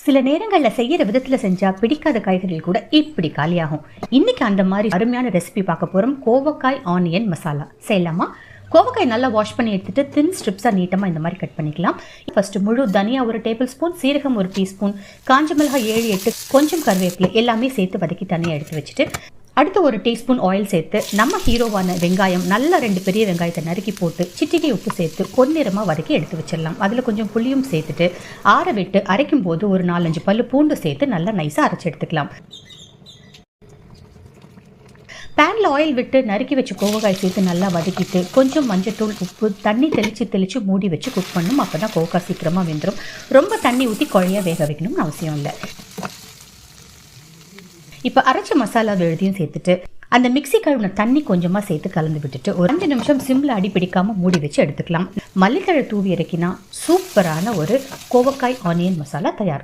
சில நேரங்கள்ல செய்யற விதத்துல செஞ்சா பிடிக்காத காய்கறிகள் கூட இப்படி காலியாகும். இன்னைக்கு அந்த மாதிரி அருமையான ரெசிபி பார்க்க போறோம். கோவக்காய் ஆனியன் மசாலா செய்யலாமா? கோவக்காய் நல்லா வாஷ் பண்ணி எடுத்துட்டு தின் ஸ்ட்ரிப்ஸாக நீட்டமாக இந்த மாதிரி கட் பண்ணிக்கலாம். ஃபர்ஸ்ட் முழு தனியா 1 டேபிள் ஸ்பூன், சீரகம் 1 டீஸ்பூன், காஞ்ச மிளகாய் 7-8, கொஞ்சம் கருவேப்பிலை எல்லாமே சேர்த்து வதக்கி தனியாக எடுத்து வச்சுட்டு அடுத்து 1 டீஸ்பூன் ஆயில் சேர்த்து நம்ம ஹீரோவான வெங்காயம் நல்லா 2 பெரிய வெங்காயத்தை நறுக்கி போட்டு சிட்டிகை உப்பு சேர்த்து பொன்னிறமாக வதக்கி எடுத்து வச்சிடலாம். அதில் கொஞ்சம் புளியும் சேர்த்துட்டு ஆற விட்டு அரைக்கும் போது ஒரு 4-5 பல்லு பூண்டு சேர்த்து நல்லா நைஸாக அரைச்சி எடுத்துக்கலாம். பேனில் ஆயில் விட்டு நறுக்கி வச்சு கோவக்காய் சேர்த்து நல்லா வதக்கிட்டு கொஞ்சம் மஞ்சத்தூள், உப்பு, தண்ணி தெளித்து மூடி வச்சு குக் பண்ணணும். அப்போ தான் கோவக்காய் சீக்கிரமாக வெந்துடும். ரொம்ப தண்ணி ஊற்றி குழையாக வேக வைக்கணும்னு அவசியம் இல்லை. இப்போ அரைச்ச மசாலா எழுதியும் சேர்த்துட்டு அந்த மிக்சி கழுவின தண்ணி கொஞ்சமாக சேர்த்து கலந்து விட்டுட்டு ஒரு 5 நிமிஷம் சிம்மில் அடி பிடிக்காமல் மூடி வச்சு எடுத்துக்கலாம். மல்லித்தழை தூவி இறக்கினா சூப்பரான ஒரு கோவக்காய் ஆனியன் மசாலா தயார்.